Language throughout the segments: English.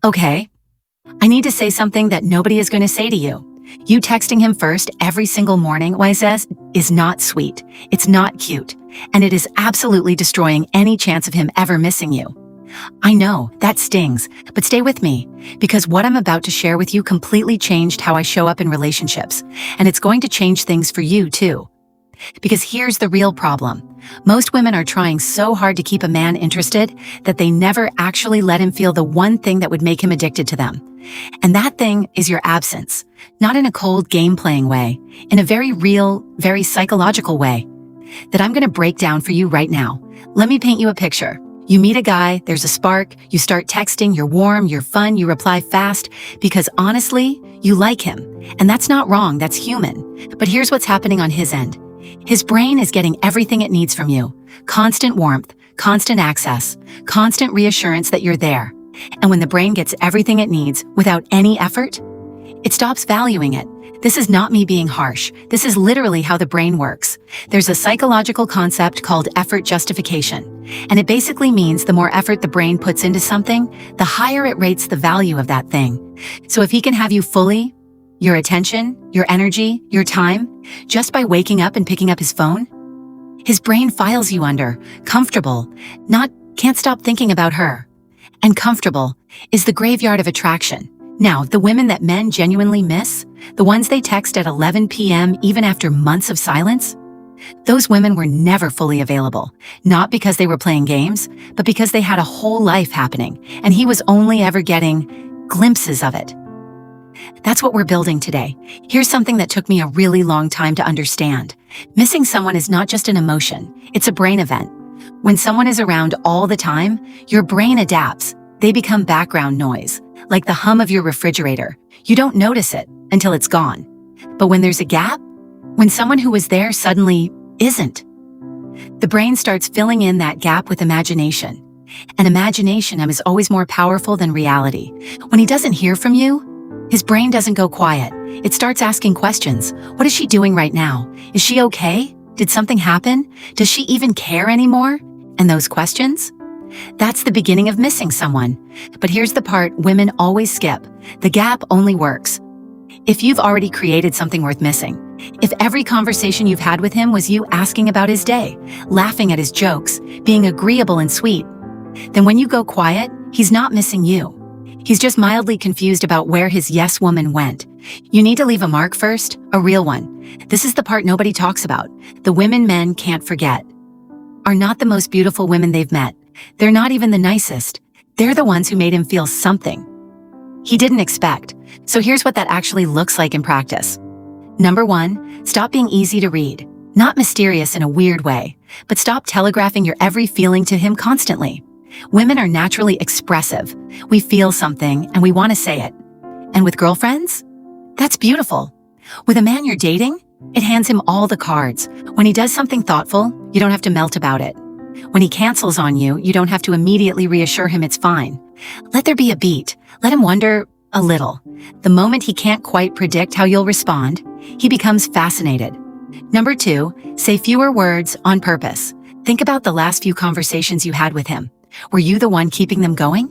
Okay, I need to say something that nobody is going to say to you. You texting him first every single morning, says, is not sweet. It's not cute. And it is absolutely destroying any chance of him ever missing you. I know, that stings, but stay with me, because what I'm about to share with you completely changed how I show up in relationships, and it's going to change things for you too. Because here's the real problem. Most women are trying so hard to keep a man interested that they never actually let him feel the one thing that would make him addicted to them. And that thing is your absence, not in a cold game-playing way, in a very real, very psychological way that I'm going to break down for you right now. Let me paint you a picture. You meet a guy, there's a spark, you start texting, you're warm, you're fun, you reply fast, because honestly, you like him. And that's not wrong, that's human. But here's what's happening on his end. His brain is getting everything it needs from you. Constant warmth, constant access, constant reassurance that you're there. And when the brain gets everything it needs without any effort, it stops valuing it. This is not me being harsh. This is literally how the brain works. There's a psychological concept called effort justification. And it basically means the more effort the brain puts into something, the higher it rates the value of that thing. So if he can have you fully, your attention, your energy, your time, just by waking up and picking up his phone, his brain files you under comfortable, not can't stop thinking about her. And comfortable is the graveyard of attraction. Now, the women that men genuinely miss, the ones they text at 11 p.m. even after months of silence, those women were never fully available, not because they were playing games, but because they had a whole life happening, and he was only ever getting glimpses of it. That's what we're building today. Here's something that took me a really long time to understand. Missing someone is not just an emotion, it's a brain event. When someone is around all the time, your brain adapts. They become background noise, like the hum of your refrigerator. You don't notice it until it's gone. But when there's a gap, when someone who was there suddenly isn't, the brain starts filling in that gap with imagination. And imagination is always more powerful than reality. When he doesn't hear from you, his brain doesn't go quiet. It starts asking questions. What is she doing right now? Is she okay? Did something happen? Does she even care anymore? And those questions? That's the beginning of missing someone. But here's the part women always skip. The gap only works if you've already created something worth missing. If every conversation you've had with him was you asking about his day, laughing at his jokes, being agreeable and sweet, then when you go quiet, he's not missing you. He's just mildly confused about where his yes woman went. You need to leave a mark first, a real one. This is the part nobody talks about. The women men can't forget are not the most beautiful women they've met. They're not even the nicest. They're the ones who made him feel something he didn't expect. So here's what that actually looks like in practice. Number 1, stop being easy to read. Not mysterious in a weird way, but stop telegraphing your every feeling to him constantly. Women are naturally expressive. We feel something and we want to say it. And with girlfriends? That's beautiful. With a man you're dating, it hands him all the cards. When he does something thoughtful, you don't have to melt about it. When he cancels on you, you don't have to immediately reassure him it's fine. Let there be a beat. Let him wonder a little. The moment he can't quite predict how you'll respond, he becomes fascinated. Number 2, say fewer words on purpose. Think about the last few conversations you had with him. Were you the one keeping them going?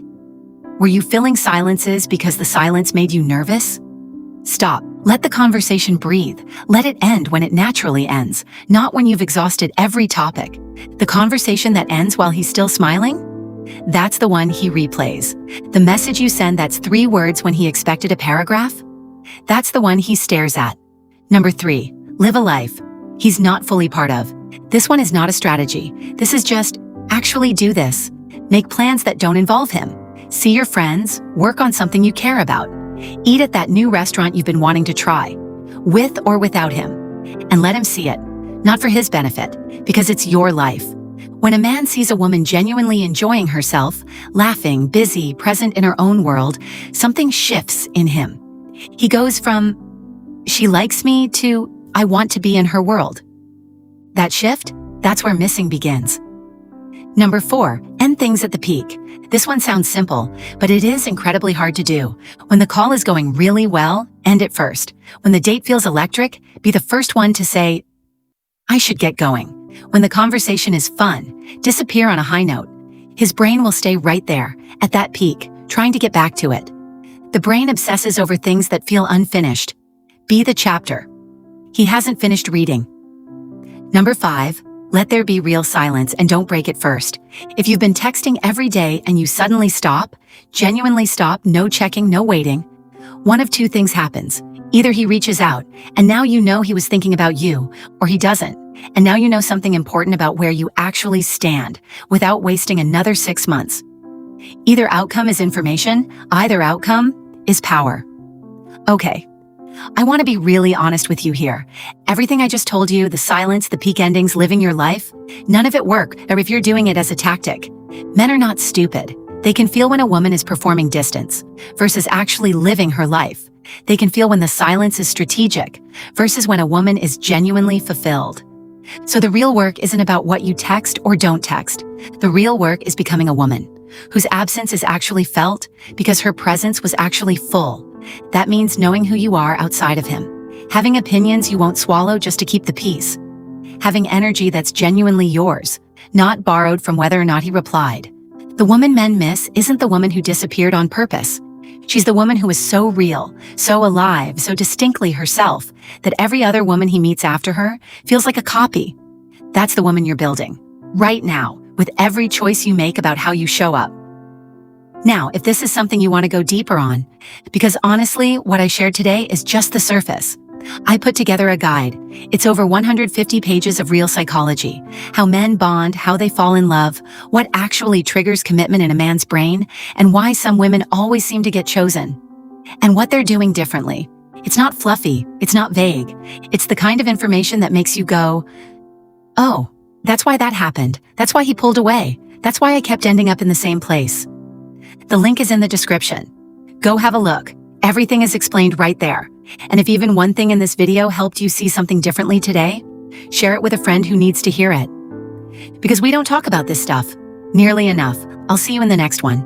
Were you filling silences because the silence made you nervous? Stop. Let the conversation breathe. Let it end when it naturally ends, not when you've exhausted every topic. The conversation that ends while he's still smiling? That's the one he replays. The message you send that's 3 words when he expected a paragraph? That's the one he stares at. Number 3, live a life he's not fully part of. This one is not a strategy. This is just, actually do this. Make plans that don't involve him. See your friends, work on something you care about. Eat at that new restaurant you've been wanting to try, with or without him. And let him see it, not for his benefit, because it's your life. When a man sees a woman genuinely enjoying herself, laughing, busy, present in her own world, something shifts in him. He goes from, she likes me, to, I want to be in her world. That shift, that's where missing begins. Number 4, end things at the peak. This one sounds simple, but it is incredibly hard to do. When the call is going really well, end it first. When the date feels electric, be the first one to say, I should get going. When the conversation is fun, disappear on a high note. His brain will stay right there, at that peak, trying to get back to it. The brain obsesses over things that feel unfinished. Be the chapter. He hasn't finished reading. Number 5, let there be real silence and don't break it first. If you've been texting every day and you suddenly stop, genuinely stop, no checking, no waiting, one of two things happens. Either he reaches out, and now you know he was thinking about you, or he doesn't, and now you know something important about where you actually stand, without wasting another 6 months. Either outcome is information, either outcome is power. Okay, I want to be really honest with you here. Everything I just told you, the silence, the peak endings, living your life, none of it work, or if you're doing it as a tactic. Men are not stupid. They can feel when a woman is performing distance versus actually living her life. They can feel when the silence is strategic versus when a woman is genuinely fulfilled. So the real work isn't about what you text or don't text. The real work is becoming a woman whose absence is actually felt because her presence was actually full. That means knowing who you are outside of him, having opinions you won't swallow just to keep the peace, having energy that's genuinely yours, not borrowed from whether or not he replied. The woman men miss isn't the woman who disappeared on purpose. She's the woman who is so real, so alive, so distinctly herself, that every other woman he meets after her feels like a copy. That's the woman you're building, right now, with every choice you make about how you show up. Now, if this is something you want to go deeper on, because honestly, what I shared today is just the surface. I put together a guide. It's over 150 pages of real psychology, how men bond, how they fall in love, what actually triggers commitment in a man's brain, and why some women always seem to get chosen, and what they're doing differently. It's not fluffy, it's not vague. It's the kind of information that makes you go, oh, that's why that happened. That's why he pulled away. That's why I kept ending up in the same place. The link is in the description. Go have a look. Everything is explained right there. And if even one thing in this video helped you see something differently today, share it with a friend who needs to hear it. Because we don't talk about this stuff nearly enough. I'll see you in the next one.